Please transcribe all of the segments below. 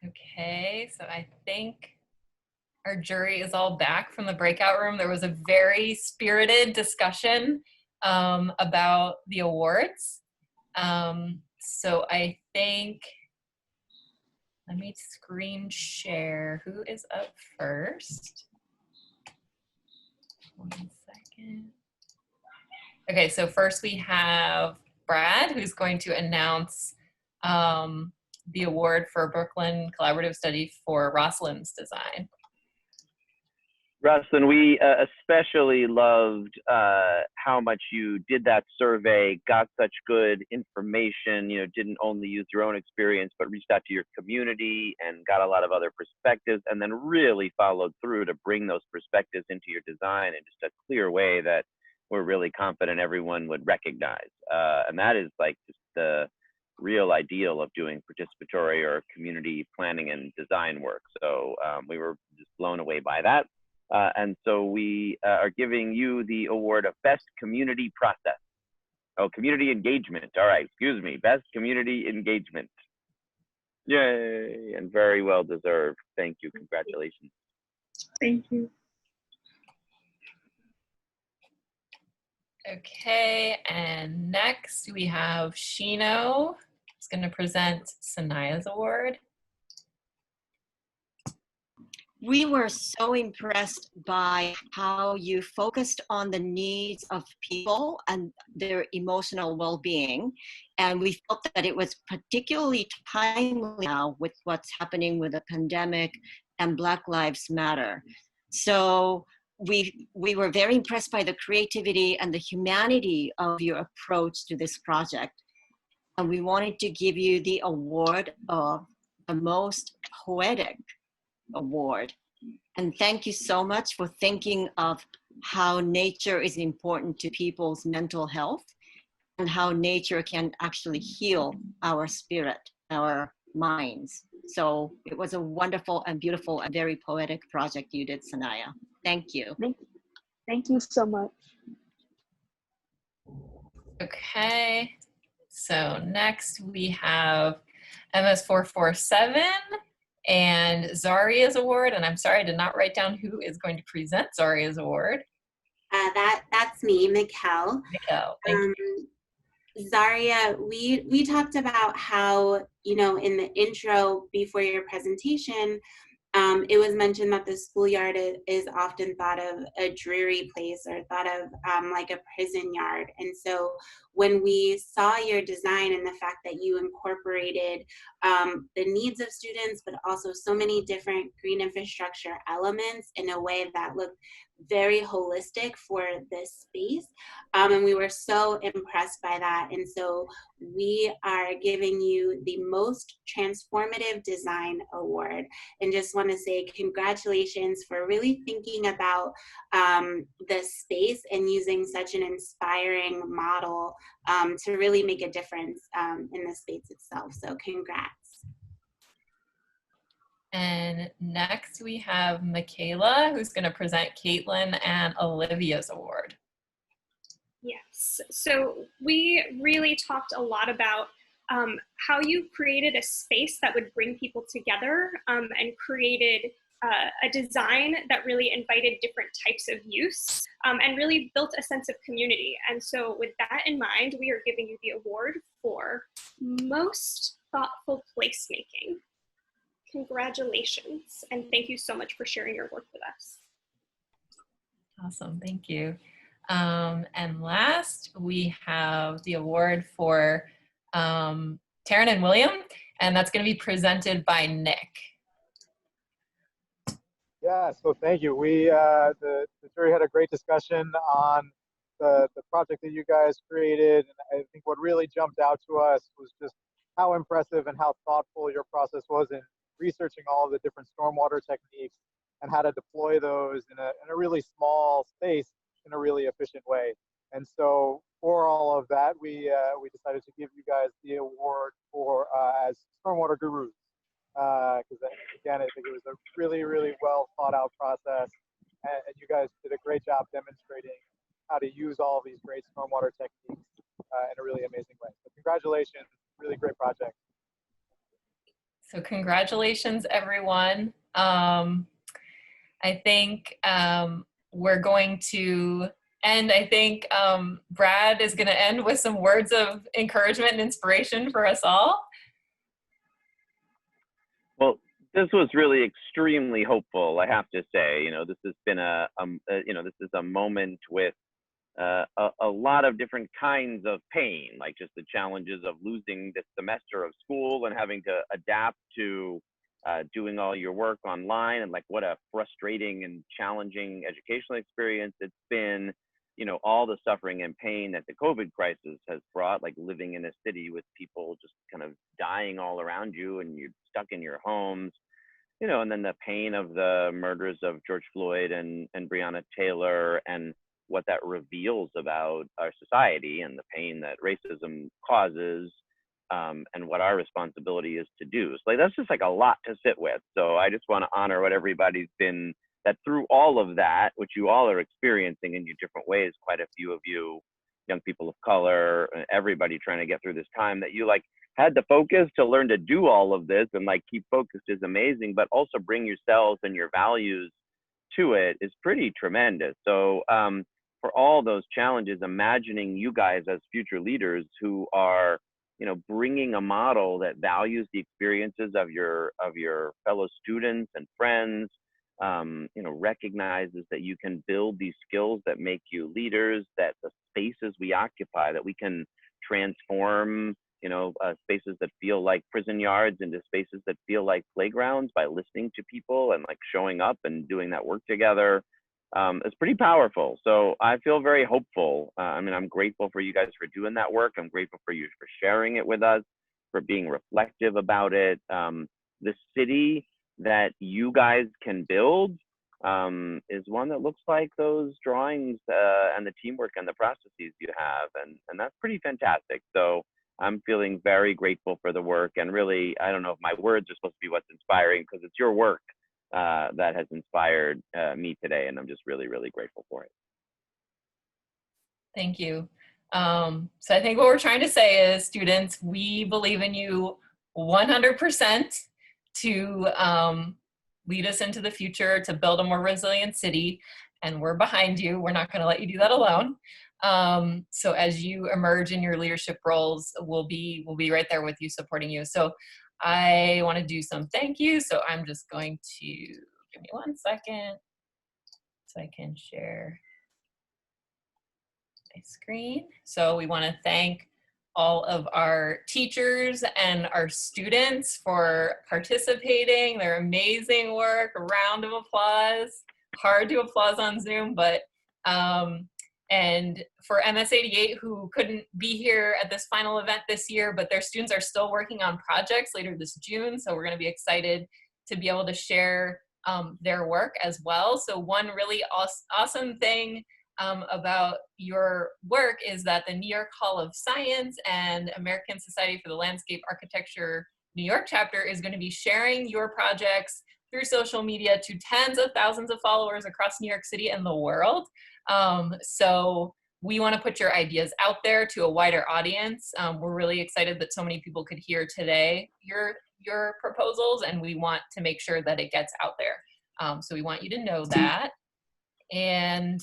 Okay, so I think our jury is all back from the breakout room. There was a very spirited discussion about the awards. So I think, let me screen share. Who is up first? 1 second. Okay, so first we have Brad, who's going to announce the award for Brooklyn Collaborative Study for Rosalind's design. Rustin, we especially loved how much you did that survey, got such good information, you know, didn't only use your own experience, but reached out to your community and got a lot of other perspectives, and then really followed through to bring those perspectives into your design in just a clear way that we're really confident everyone would recognize. And that is like just the real ideal of doing participatory or community planning and design work. So we were just blown away by that. And so we are giving you the award of Best Community Process. Oh, Community Engagement. All right, excuse me. Best Community Engagement. Yay, and very well deserved. Thank you. Congratulations. Thank you. Okay, and next we have Shino, who's going to present Sania's award. We were so impressed by how you focused on the needs of people and their emotional well-being. And we felt that it was particularly timely now with what's happening with the pandemic and Black Lives Matter. So we were very impressed by the creativity and the humanity of your approach to this project. And we wanted to give you the award of the most poetic award. And thank you so much for thinking of how nature is important to people's mental health and how nature can actually heal our spirit, our minds. So it was a wonderful and beautiful and very poetic project you did, Sania. Thank you. Thank you so much. Okay, so next we have MS447 and Zaria's award. And I'm sorry, I did not write down who is going to present Zaria's award. That's me, Mikkel. Mikkel, thank you. Zaria, we talked about how, you know, in the intro before your presentation, it was mentioned that the schoolyard is often thought of a dreary place or thought of like a prison yard. And so when we saw your design and the fact that you incorporated the needs of students, but also so many different green infrastructure elements in a way that looked very holistic for this space. And we were so impressed by that. And so we are giving you the most transformative design award, and just want to say congratulations for really thinking about this space and using such an inspiring model to really make a difference in the space itself. So congrats. And next we have Michaela, who's going to present Caitlyn and Olivia's award. Yes, so we really talked a lot about how you created a space that would bring people together and created a design that really invited different types of use and really built a sense of community. And so with that in mind, we are giving you the award for Most Thoughtful Placemaking. Congratulations, and thank you so much for sharing your work with us. Awesome, thank you. And last, we have the award for Taryn and William, and that's going to be presented by Nick. Yeah, so thank you. We, the jury had a great discussion on the project that you guys created, and I think what really jumped out to us was just how impressive and how thoughtful your process was in researching all of the different stormwater techniques and how to deploy those in a really small space in a really efficient way. And so for all of that, we decided to give you guys the award for as stormwater gurus. Because again, I think it was a really, really well thought out process, and you guys did a great job demonstrating how to use all of these great stormwater techniques in a really amazing way. So congratulations, really great project. So congratulations, everyone. I think we're going to end. I think Brad is going to end with some words of encouragement and inspiration for us all. Well, this was really extremely hopeful, I have to say. You know, this has been this is a moment with a lot of different kinds of pain, like just the challenges of losing this semester of school and having to adapt to doing all your work online, and like what a frustrating and challenging educational experience it's been. You know, all the suffering and pain that the COVID crisis has brought, like living in a city with people just kind of dying all around you and you're stuck in your homes, you know, and then the pain of the murders of George Floyd and Breonna Taylor, and what that reveals about our society and the pain that racism causes, and what our responsibility is to do. So like, that's just like a lot to sit with. So I just want to honor what everybody's been, that through all of that, which you all are experiencing in your different ways, quite a few of you, young people of color, everybody trying to get through this time, that you like had the focus to learn to do all of this and like keep focused is amazing, but also bring yourselves and your values to it is pretty tremendous. So for all those challenges, imagining you guys as future leaders who are, you know, bringing a model that values the experiences of your fellow students and friends, you know, recognizes that you can build these skills that make you leaders, that the spaces we occupy, that we can transform, you know, spaces that feel like prison yards into spaces that feel like playgrounds by listening to people and like showing up and doing that work together. It's pretty powerful. So I feel very hopeful. I mean, I'm grateful for you guys for doing that work. I'm grateful for you for sharing it with us, for being reflective about it. The city that you guys can build is one that looks like those drawings and the teamwork and the processes you have. And that's pretty fantastic. So I'm feeling very grateful for the work. And really, I don't know if my words are supposed to be what's inspiring, because it's your work that has inspired me today. And I'm just really, really grateful for it. Thank you. So I think what we're trying to say is, students, we believe in you 100% to lead us into the future, to build a more resilient city, and we're behind you. We're not going to let you do that alone. So as you emerge in your leadership roles, we'll be right there with you, supporting you. So I want to do some thank yous. So I'm just going to, give me 1 second so I can share my screen. So we want to thank all of our teachers and our students for participating, their amazing work. A round of applause. Hard to applause on Zoom, but and for MS88, who couldn't be here at this final event this year, but their students are still working on projects later this June, so we're going to be excited to be able to share their work as well. So one really awesome thing about your work is that the New York Hall of Science and American Society for the Landscape Architecture New York chapter is going to be sharing your projects through social media to tens of thousands of followers across New York City and the world. So we want to put your ideas out there to a wider audience. We're really excited that so many people could hear today your proposals, and we want to make sure that it gets out there. So we want you to know that. And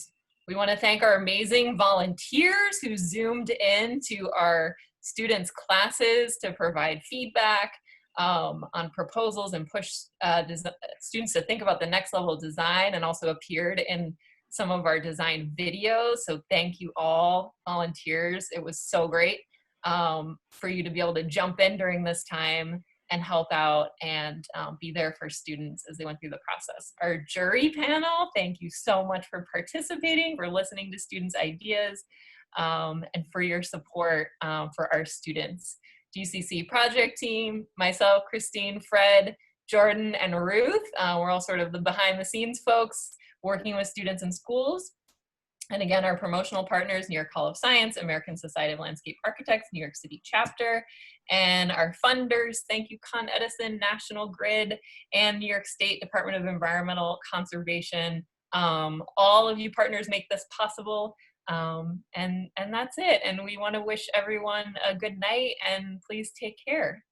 we want to thank our amazing volunteers who zoomed in to our students' classes to provide feedback on proposals and push students to think about the next level of design, and also appeared in some of our design videos. So thank you all, volunteers. It was so great for you to be able to jump in during this time and help out and be there for students as they went through the process. Our jury panel, thank you so much for participating, for listening to students' ideas, and for your support for our students. GCC project team, myself, Christine, Fred, Jordan, and Ruth. We're all sort of the behind the scenes folks working with students in schools. And again, our promotional partners, New York Hall of Science, American Society of Landscape Architects, New York City chapter, and our funders, thank you, Con Edison, National Grid, and New York State Department of Environmental Conservation. All of you partners make this possible. And that's it. And we want to wish everyone a good night, and please take care.